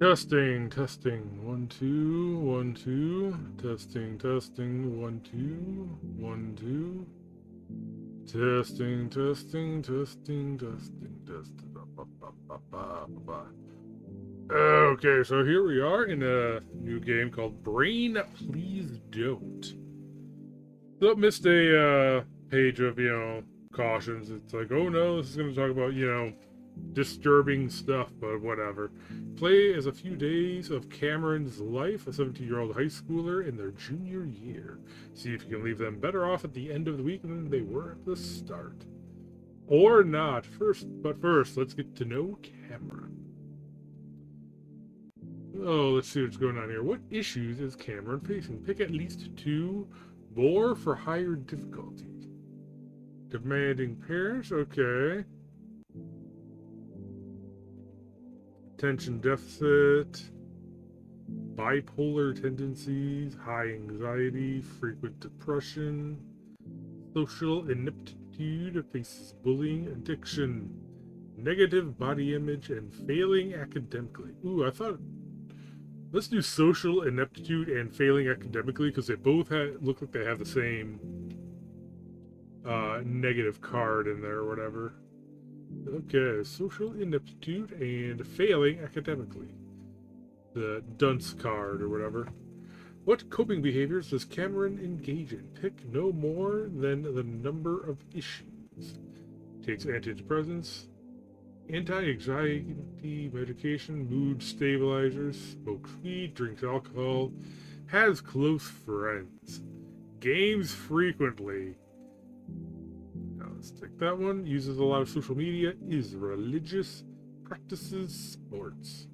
Testing, testing. 1, 2, 1, 2. Testing, testing. 1, 2, 1, 2. Testing, testing, testing, testing, testing. Okay, so here we are in a new game called Brain Please Don't. So missed a page of, cautions. It's like, oh no, this is going to talk about, disturbing stuff, but whatever. Play as a few days of Cameron's life, a 17-year-old high schooler in their junior year. See if you can leave them better off at the end of the week than they were at the start. Or not. First, let's get to know Cameron. Oh, let's see what's going on here. What issues is Cameron facing? Pick at least 2 more for higher difficulty. Demanding parents, okay. Attention deficit, bipolar tendencies, high anxiety, frequent depression, social ineptitude, faces bullying, addiction, negative body image, and failing academically. Ooh, I thought, let's do social ineptitude and failing academically because they both look like they have the same negative card in there or whatever. Okay, social ineptitude and failing academically. The dunce card or whatever. What coping behaviors does Cameron engage in? Pick no more than the number of issues. Takes antidepressants, anti-anxiety medication, mood stabilizers, smokes weed, drinks alcohol, has close friends, games frequently. Let's take that one. Uses a lot of social media. Is religious. Practices sports.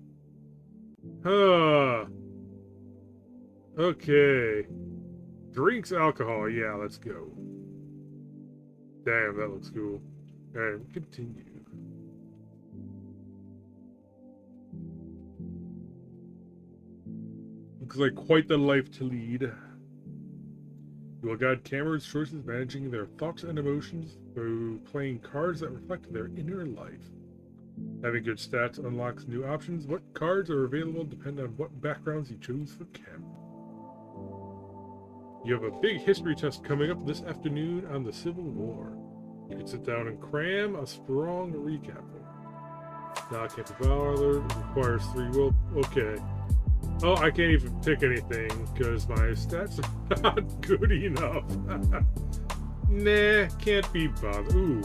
Okay. Drinks alcohol. Yeah, let's go. Damn, that looks cool. And continue. Looks like quite the life to lead. You will guide Cameron's choices, managing their thoughts and emotions through playing cards that reflect their inner life. Having good stats unlocks new options. What cards are available depend on what backgrounds you chose for Cameron. You have a big history test coming up this afternoon on the Civil War. You can sit down and cram a strong recap. Now can't be bothered. Requires 3 will. Okay. Oh, I can't even pick anything because my stats are not good enough. Nah, can't be bothered. Ooh.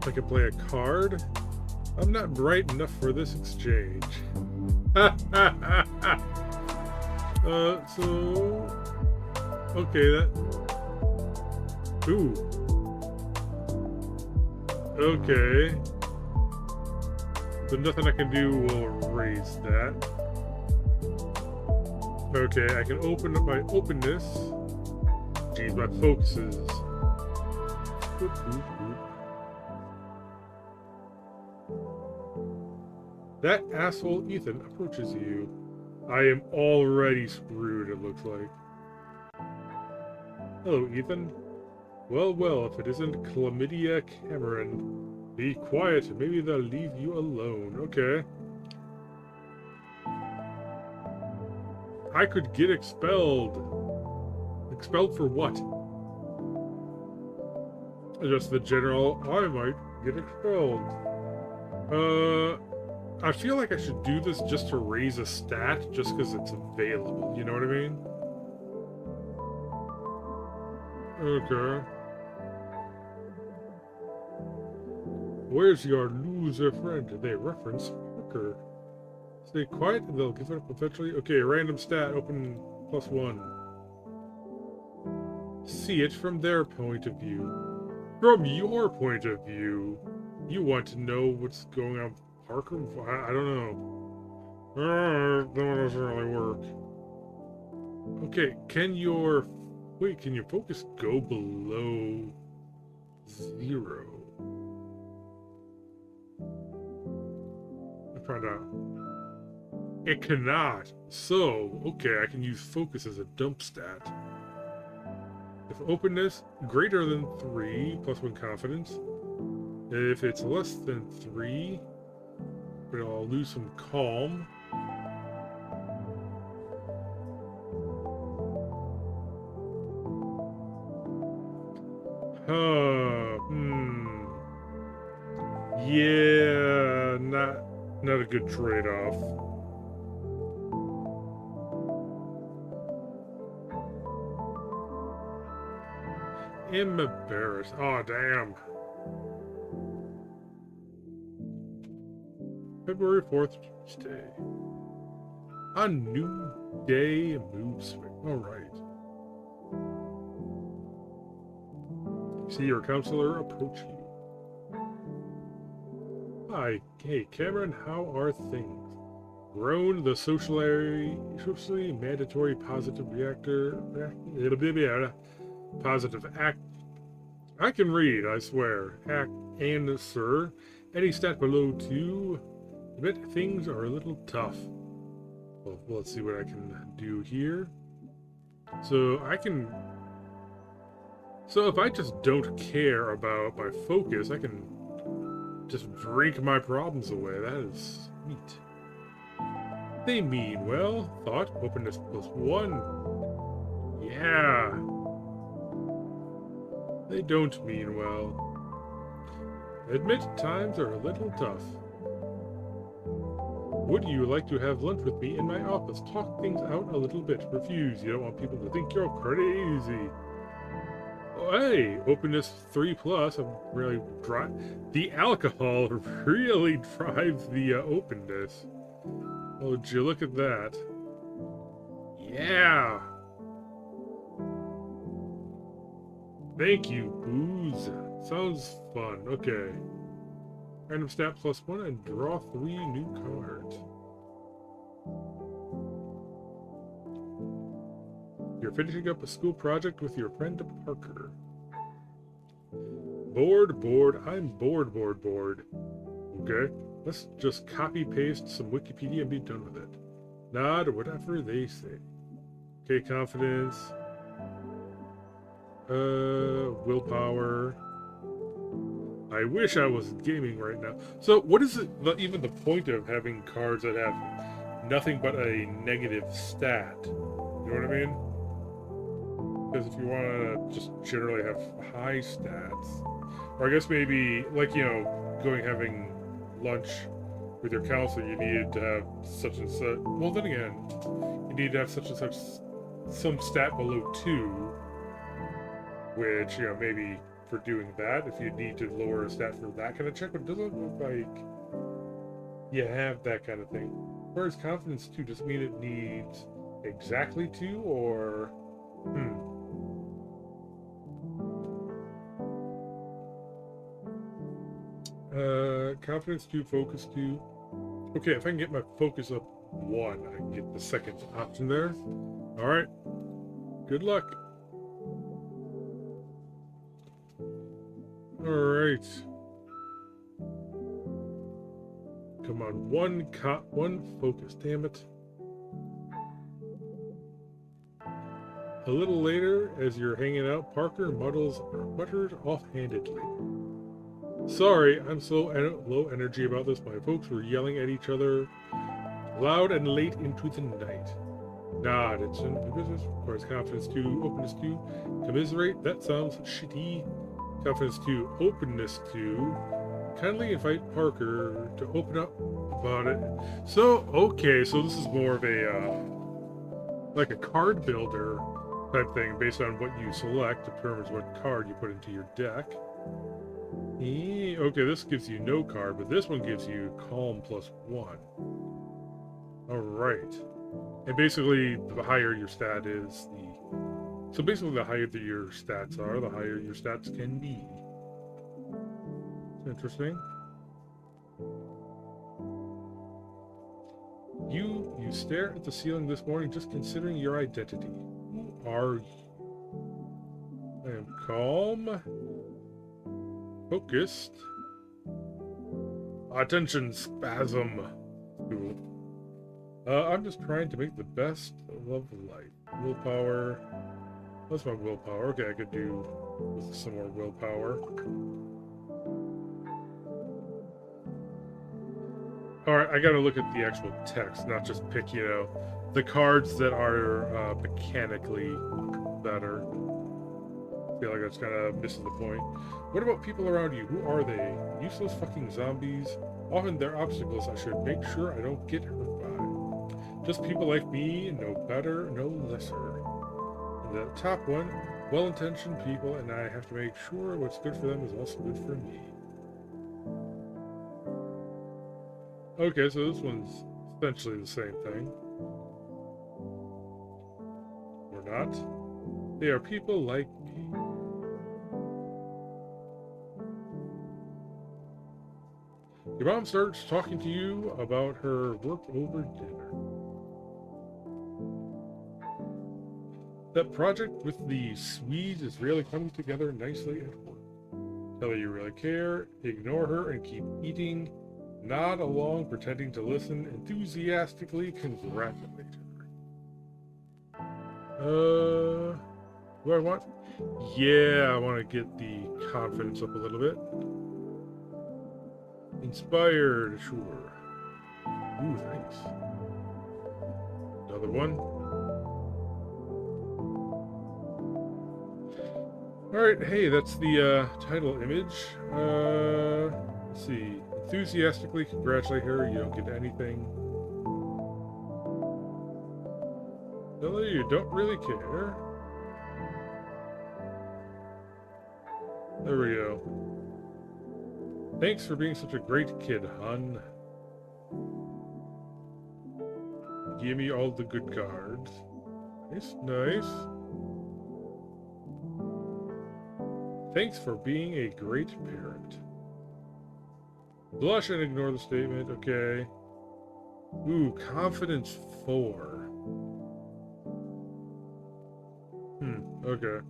I can play a card. I'm not bright enough for this exchange. So... Okay, that... Ooh. Okay. So nothing I can do will raise that. Okay, I can open up my openness. Geez, my focuses. Boop, boop, boop. That asshole Ethan approaches you. I am already screwed, it looks like. Hello, Ethan. Well, if it isn't Chlamydia Cameron. Be quiet, maybe they'll leave you alone. Okay. I could get expelled. Expelled for what? Just the general, I might get expelled. I feel like I should do this just to raise a stat, just because it's available. You know what I mean? Okay. Where's your loser friend? They reference Hooker. Stay quiet and they'll give it up eventually. Okay, random stat, open +1. See it from their point of view. From your point of view, you want to know what's going on with Parker? I don't know. That doesn't really work. Okay, can your focus go below 0? Find out. It cannot. So, okay, I can use focus as a dump stat. If openness greater than 3, +1 confidence. If it's less than 3, but I'll lose some calm. Yeah, not a good trade-off. Embarrassed. Oh, damn. February 4th, Tuesday. A new day mood swing. Alright. See your counselor approach you. Hi. Hey, Cameron, how are things? Grown the socially mandatory positive positive act. I can read, I swear. Act and sir. Any stat below 2. Admit things are a little tough. Well, let's see what I can do here. So if I just don't care about my focus, I can just drink my problems away. That is sweet. They mean well. Thought. Openness +1. Yeah. They don't mean well. Admit times are a little tough. Would you like to have lunch with me in my office? Talk things out a little bit. Refuse. You don't want people to think you're crazy. Oh, hey, openness 3+. I'm really the alcohol really drives the openness. Oh, would you look at that? Yeah. Thank you, booze. Sounds fun. Okay. Random stat +1 and draw 3 new cards. You're finishing up a school project with your friend Parker. Bored. I'm bored. Okay, let's just copy-paste some Wikipedia and be done with it. Nod or whatever they say. Okay, confidence. Willpower. I wish I was gaming right now. So what is it, even the point of having cards that have nothing but a negative stat? You know what I mean? Because if you want to just generally have high stats, or I guess maybe, like, you know, having lunch with your counselor, you needed to have such and such. Well, then again, you need to have such and such, some stat below 2, which, you know, maybe for doing that, if you need to lower a stat for that kind of check, but it doesn't look like you have that kind of thing. Whereas confidence 2, does it mean it needs exactly 2, or confidence 2, focus 2. Okay, if I can get my focus up 1, I can get the second option there. Alright. Good luck. Alright. Come on, one focus, damn it. A little later, as you're hanging out, Parker mutters offhandedly. Sorry, I'm so low energy about this. My folks were yelling at each other loud and late into the night. Nod, it's in business. Requires confidence 2, openness 2. Commiserate, that sounds shitty. Confidence 2, openness 2. Kindly invite Parker to open up about it. So, okay, so this is more of a, like a card builder type thing. Based on what you select determines what card you put into your deck. Okay, this gives you no card, but this one gives you calm +1. Alright. And basically, the higher your stat is, so basically the higher that your stats are, the higher your stats can be. Interesting. You stare at the ceiling this morning just considering your identity. Who are you? I am calm. Focused. Attention spasm. Cool. I'm just trying to make the best of life. Willpower. That's my willpower. Okay, I could do with some more willpower. Alright, I gotta look at the actual text, not just pick, you know, the cards that are mechanically better. I feel like that's kind of misses the point. What about people around you? Who are they? Useless fucking zombies? Often they're obstacles I should make sure I don't get hurt by. Just people like me, no better, no lesser. And the top one, well-intentioned people, and I have to make sure what's good for them is also good for me. Okay, so this one's essentially the same thing. Or not. They are people like me. Your mom starts talking to you about her work over dinner. That project with the Swedes is really coming together nicely at work. Tell her you really care, ignore her, and keep eating. Nod along, pretending to listen, enthusiastically congratulate her. What do I want? Yeah, I want to get the confidence up a little bit. Inspired, sure. Ooh, nice. Another one. Alright, hey, that's the title image. Let's see. Enthusiastically congratulate her, you don't get anything. Tell her you don't really care. There we go. Thanks for being such a great kid, hon. Give me all the good cards. Nice, nice. Thanks for being a great parent. Blush and ignore the statement, okay. Ooh, confidence 4. Okay.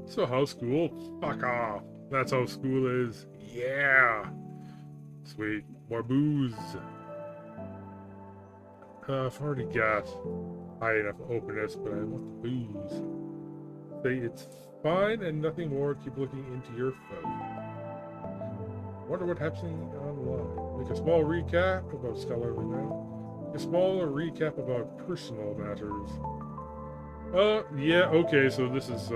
So how's school? Fuck off. That's how school is. Yeah. Sweet. More booze. I've already got high enough openness, but I want the booze. Say it's fine and nothing more. Keep looking into your phone. Wonder what happening online. Make a small recap about scholarly now. Make a smaller recap about personal matters. Yeah, okay, so this is,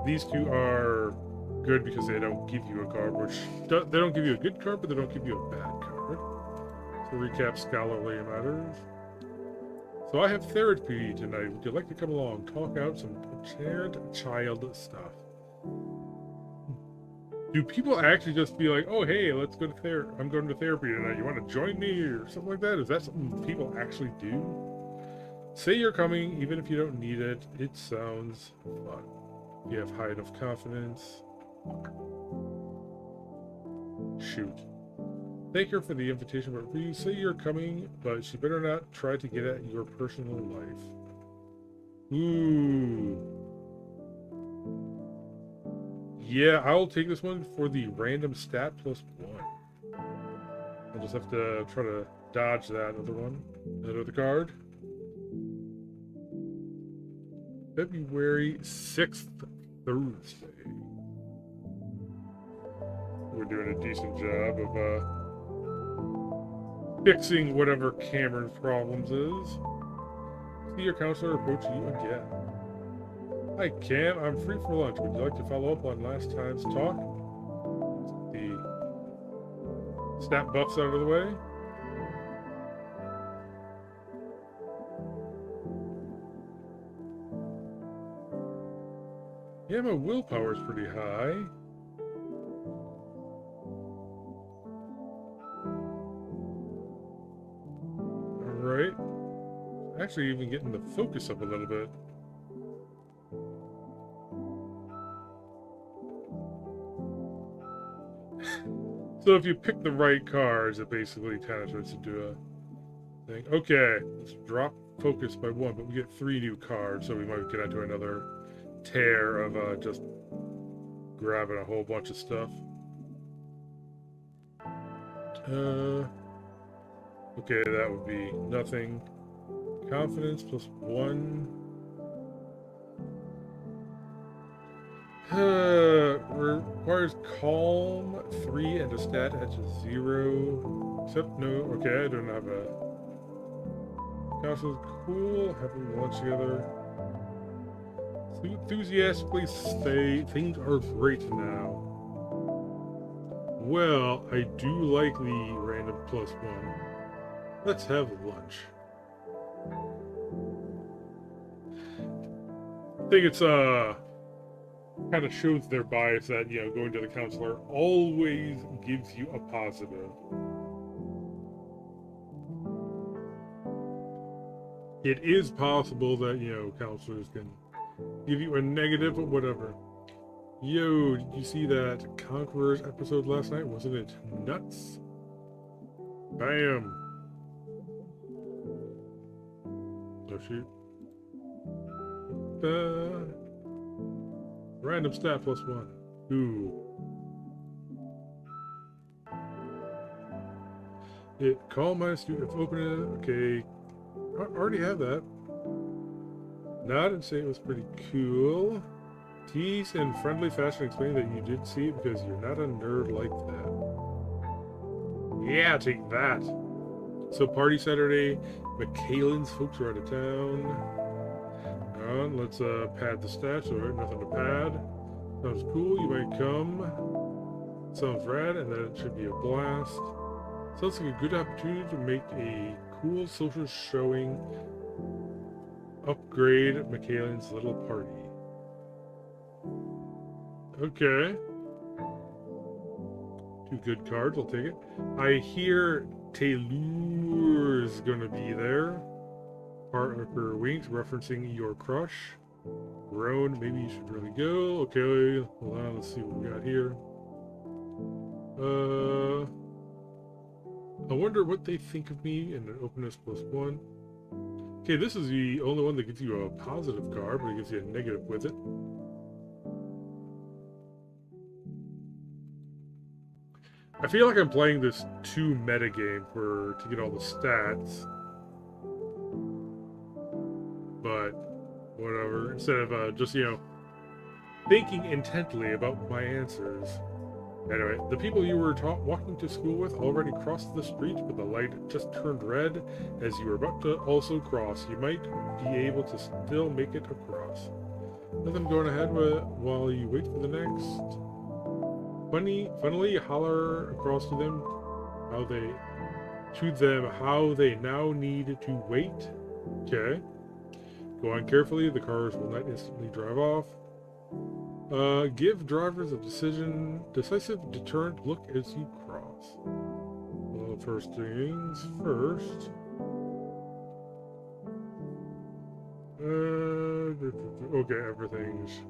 these two are good because they don't give you a card, which, they don't give you a good card, but they don't give you a bad card. So recap scholarly matters. So I have therapy tonight. Would you like to come along? Talk out some shared child stuff. Do people actually just be like, oh, hey, let's go to therapy. I'm going to therapy tonight. You want to join me or something like that? Is that something people actually do? Say you're coming, even if you don't need it. It sounds fun. You have high enough confidence. Shoot. Thank her for the invitation, but please say you're coming, but she better not try to get at your personal life. Ooh. Yeah, I'll take this one for the random stat +1. I'll just have to try to dodge that other one. That other card. February 6th, Thursday. We're doing a decent job of fixing whatever Cameron's problems is. See your counselor approach you again. Hi Cam, I'm free for lunch. Would you like to follow up on last time's talk? The stat buffs out of the way. Yeah, my willpower's pretty high. Alright. Actually even getting the focus up a little bit. So if you pick the right cards, it basically kind of turns into a thing. Okay, let's drop focus by 1, but we get 3 new cards, so we might get into another tear of just grabbing a whole bunch of stuff. Okay, that would be nothing. Confidence +1. Requires calm 3 and a stat at 0. Except no. Okay, I don't have a. Council's cool. Having lunch together. Enthusiastically say things are great now. Well, I do like the random +1. Let's have lunch. I think it's kind of shows their bias that, you know, going to the counselor always gives you a positive. It is possible that, you know, counselors can give you a negative or whatever. Yo, did you see that Conquerors episode last night? Wasn't it nuts? Bam. Oh, shoot. Random stat +1. Ooh. Call my student if open it. Okay. I already have that. No, I didn't say it was pretty cool. Tease in friendly fashion explain that you did see it because you're not a nerd like that. Yeah, take that. So party Saturday. McKaylin's folks are out of town. Let's pad the stats. Alright, nothing to pad. Sounds cool, you might come. Sounds rad, and then it should be a blast. Sounds like a good opportunity to make a cool social showing. Upgrade McKaylin's little party. Okay. 2 good cards, I'll take it. I hear Taylor's gonna be there. Parker winks, referencing your crush. Grown, maybe you should really go. Okay, hold on, let's see what we got here. I wonder what they think of me in an openness +1. Okay, this is the only one that gives you a positive card, but it gives you a negative with it. I feel like I'm playing this too meta game to get all the stats. But whatever. Instead of just, you know, thinking intently about my answers. Anyway, the people you were walking to school with already crossed the street, but the light just turned red as you were about to also cross. You might be able to still make it across. Let them going ahead while you wait for the next. Funnily holler across to them how they now need to wait. Okay. Go on carefully, the cars will not instantly drive off. Give drivers a decisive deterrent look as you cross. Well, first things first. Okay, everything's...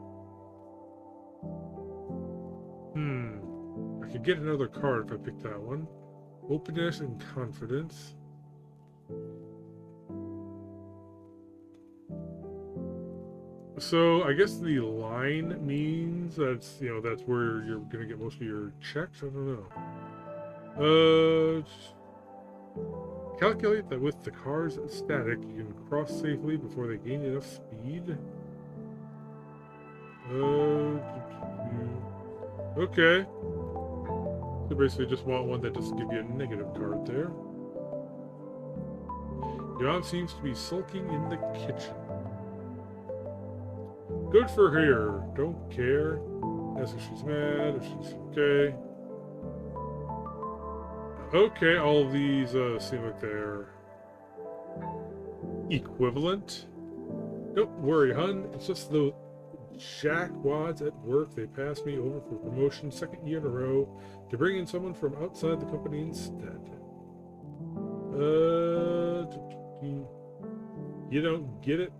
I could get another card if I pick that one. Openness and confidence. So I guess the line means that's, you know, that's where you're gonna get most of your checks. I don't know. Calculate that with the cars static, you can cross safely before they gain enough speed. Okay. So basically, just want one that doesn't give you a negative card there. John seems to be sulking in the kitchen. Good for her. Don't care. Ask if she's mad, if she's okay. Okay, all of these seem like they're equivalent. Don't worry, hun. It's just those jackwads at work. They passed me over for promotion 2nd year in a row to bring in someone from outside the company instead. You don't get it?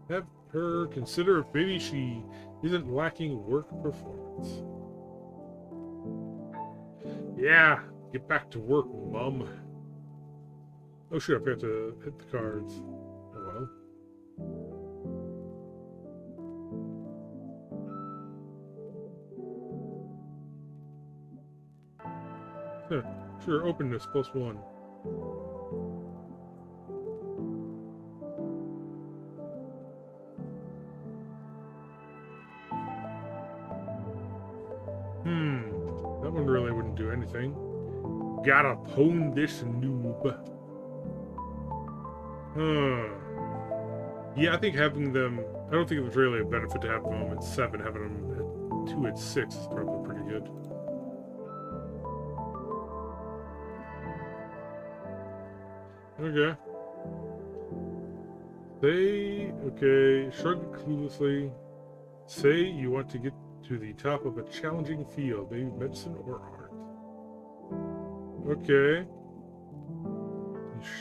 Have her consider if maybe she isn't lacking work performance. Yeah, get back to work, Mum. Oh shit, I forgot to hit the cards. Oh well. Huh. Sure, openness +1. That one really wouldn't do anything. Gotta pwn this noob. Yeah, I think having them... I don't think it was really a benefit to have them at 7. Having them at 2 at 6 is probably pretty good. Okay. Okay, shrug cluelessly. Say you want to get to the top of a challenging field, maybe medicine or art. Okay.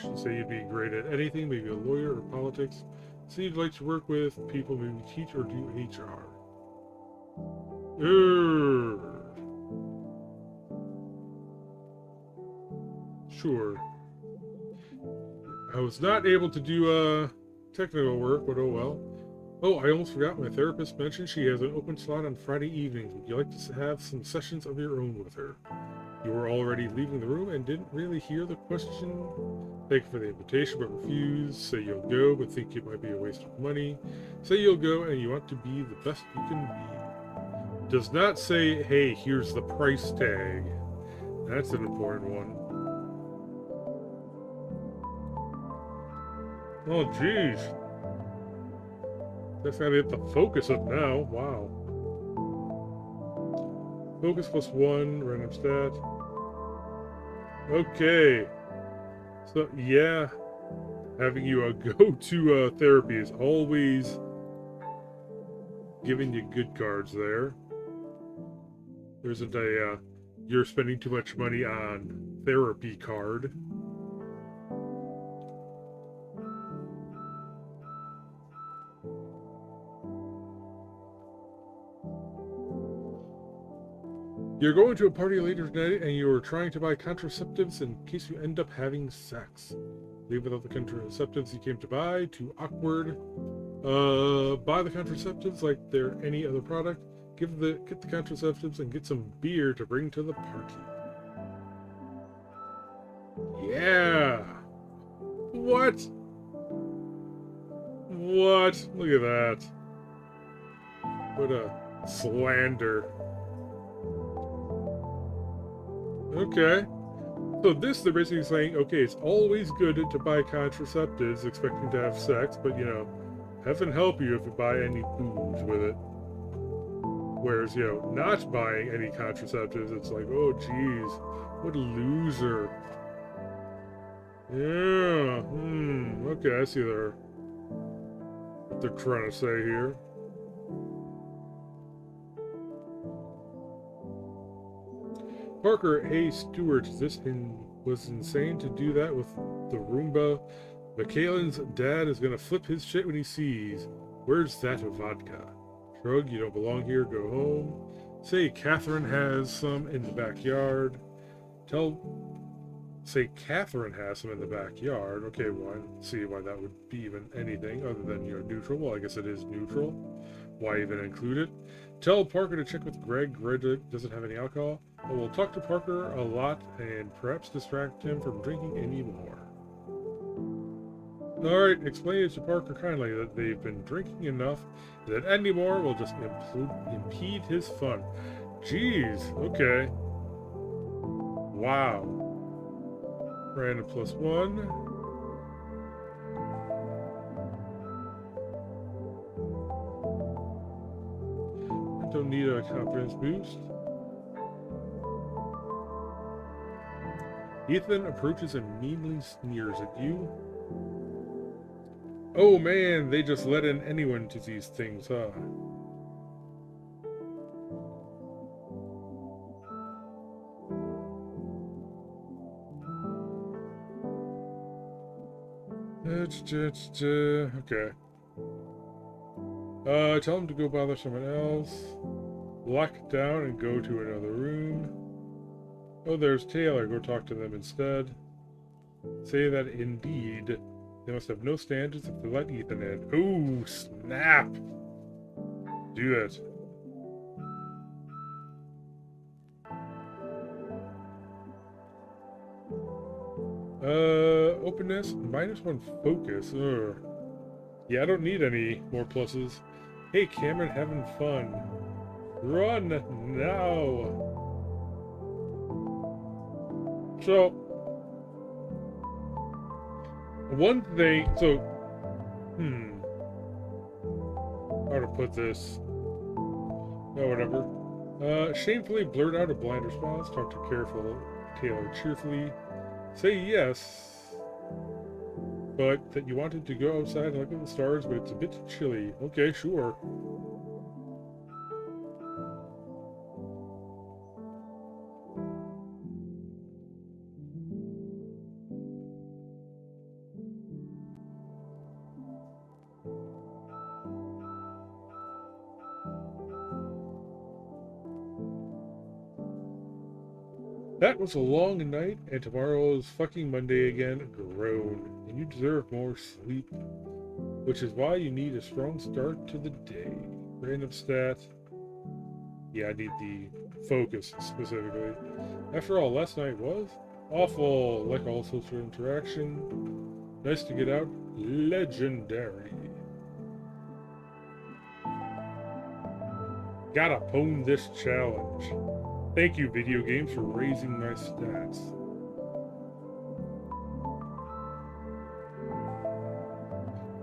You say you'd be great at anything, maybe a lawyer or politics. Say you'd like to work with people, maybe teach or do HR. Sure. I was not able to do technical work, but oh well. Oh, I almost forgot. My therapist mentioned she has an open slot on Friday evenings. Would you like to have some sessions of your own with her? You were already leaving the room and didn't really hear the question. Thank you for the invitation, but refuse. Say you'll go, but think it might be a waste of money. Say you'll go and you want to be the best you can be. Does not say, hey, here's the price tag. That's an important one. Oh, jeez. That's gotta hit the focus up now. Wow. Focus +1, random stat. Okay. So, yeah. Having you go to therapy is always giving you good cards there. There isn't a, you're spending too much money on therapy card. You're going to a party later tonight and you're trying to buy contraceptives in case you end up having sex. Leave without the contraceptives you came to buy. Too awkward. Buy the contraceptives like they're any other product. Get the contraceptives and get some beer to bring to the party. Yeah. What? What? Look at that. What a slander. Okay. So they're basically saying, okay, it's always good to buy contraceptives expecting to have sex, but, you know, heaven help you if you buy any booze with it. Whereas, you know, not buying any contraceptives, it's like, oh, geez, what a loser. Yeah, okay, I see what they're trying to say here. Parker, hey Stewart, this was insane to do that with the Roomba. Michaelin's dad is gonna flip his shit when he sees. Where's that vodka? Shrug, you don't belong here, go home. Say Catherine has some in the backyard. Say Catherine has some in the backyard. Okay, see why that would be even anything other than, you know, neutral. Well, I guess it is neutral. Why even include it? Tell Parker to check with Greg. Greg doesn't have any alcohol. But we'll talk to Parker a lot and perhaps distract him from drinking anymore. Alright, explain it to Parker kindly that they've been drinking enough, that any more will just impede his fun. Jeez, okay. Wow. Random +1. I don't need a confidence boost. Ethan approaches and meanly sneers at you. Oh man, they just let in anyone to these things, huh? Okay. Tell him to go bother someone else. Lock down and go to another room. Oh, there's Taylor. Go talk to them instead. Say that indeed they must have no standards if they let Ethan in. Ooh, snap! Do it. Openness, -1 focus. Yeah, I don't need any more pluses. Hey, Cameron, having fun. Run now. So, one thing, so, how to put this? Oh, whatever. Shamefully blurt out a blind response. Talk to careful Taylor cheerfully. Say yes, but that you wanted to go outside and look at the stars, but it's a bit chilly. Okay, sure. That was a long night, and tomorrow's fucking Monday again. Groan. And you deserve more sleep. Which is why you need a strong start to the day. Random stat. Yeah, I need the focus specifically. After all, last night was awful, like all social interaction. Nice to get out. Legendary. Gotta pwn this challenge. Thank you, video games, for raising my stats.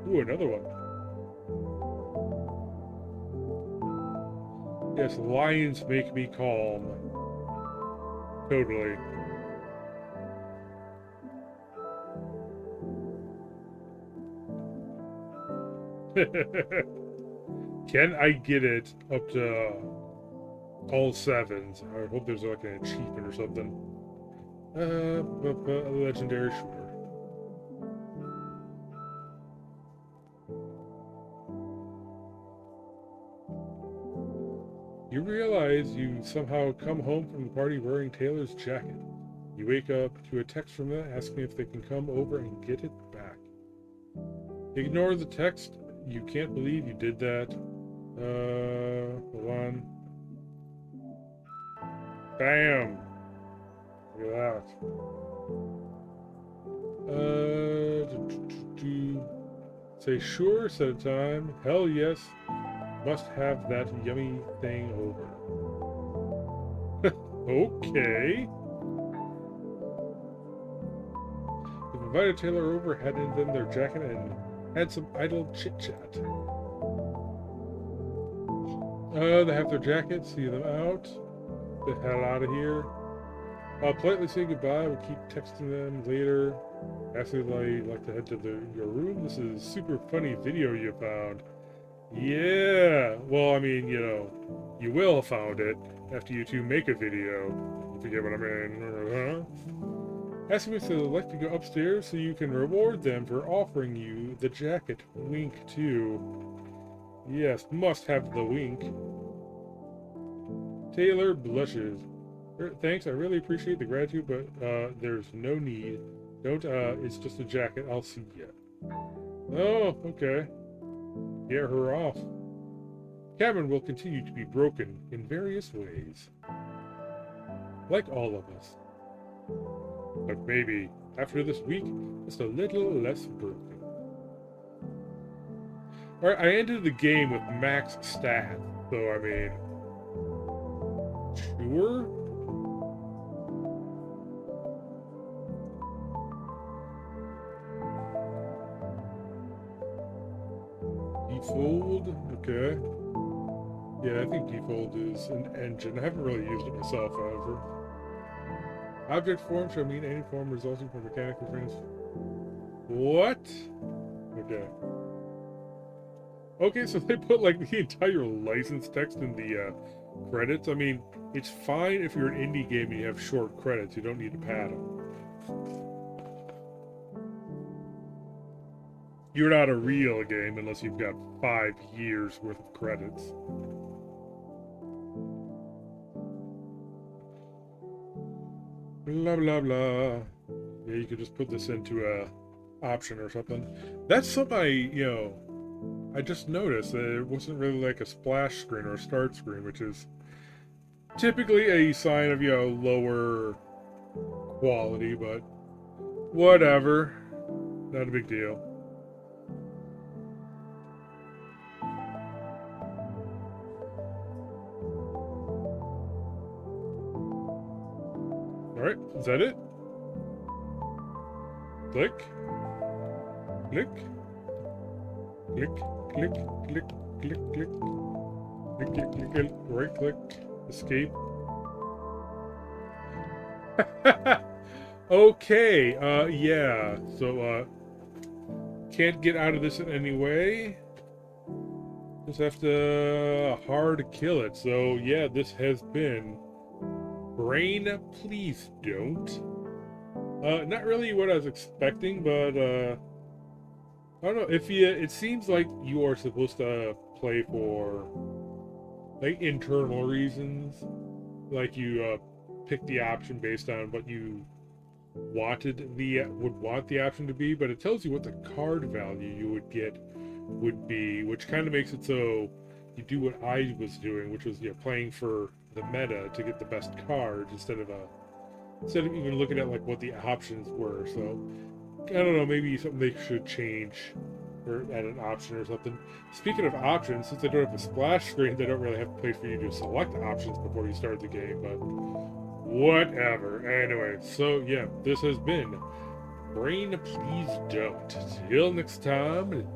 Ooh, another one. Yes, lions make me calm. Totally. Can I get it up to all sevens? I hope there's like an achievement or something. A legendary shooter. You realize you somehow come home from the party wearing Taylor's jacket. You wake up to a text from them asking if they can come over and get it back. Ignore the text. You can't believe you did that. Hold on. Bam! Look at that. Say sure, set a time. Hell yes. Must have that yummy thing over. Okay. You've invited Taylor over, handed them their jacket, and had some idle chit-chat. They have their jacket, see them out. Get the hell out of here. I'll politely say goodbye, we'll keep texting them later. Ask if they'd like to head to your room. This is a super funny video you found. Yeah, well, I mean, you know, you will have found it after you two make a video. You forget what I mean. Ask them if they'd like to go upstairs so you can reward them for offering you the jacket. Wink, too. Yes, must have the wink. Taylor blushes. Thanks, I really appreciate the gratitude, but there's no need. Don't, it's just a jacket. I'll see ya. Oh, okay. Get her off. Cabin will continue to be broken in various ways. Like all of us. But maybe, after this week, just a little less broken. Alright, I ended the game with max stat, so I mean... Sure? Defold? Okay. Yeah, I think defold is an engine. I haven't really used it myself, however. Object form shall mean any form resulting from mechanical frames. What? Okay. Okay, so they put like the entire license text in the credits. I mean, it's fine if you're an indie game and you have short credits. You don't need to pad them. You're not a real game unless you've got 5 years worth of credits. Blah, blah, blah. Yeah, you could just put this into a option or something. That's something I just noticed that it wasn't really like a splash screen or a start screen, which is typically a sign of, lower quality, but whatever. Not a big deal. Alright, is that it? Click. Click. Click. Click. Click. Click. Click. Click. Click. Click. Click. Right click. Escape. Okay, yeah. So, can't get out of this in any way. Just have to hard kill it. So, yeah, this has been Brain, Please Don't. Not really what I was expecting, but, I don't know. If you, it seems like you are supposed to play for, like, internal reasons. Like, you, pick the option based on what you would want the option to be, but it tells you what the card value you would get would be, which kind of makes it so you do what I was doing, which was playing for the meta to get the best cards instead of even looking at like what the options were. So I don't know, maybe something they should change or add an option or something. Speaking of options, since I don't have a splash screen, they don't really have a place for you to select options before you start the game, but whatever. Anyway, so yeah, this has been Brain, Please Don't. Till next time,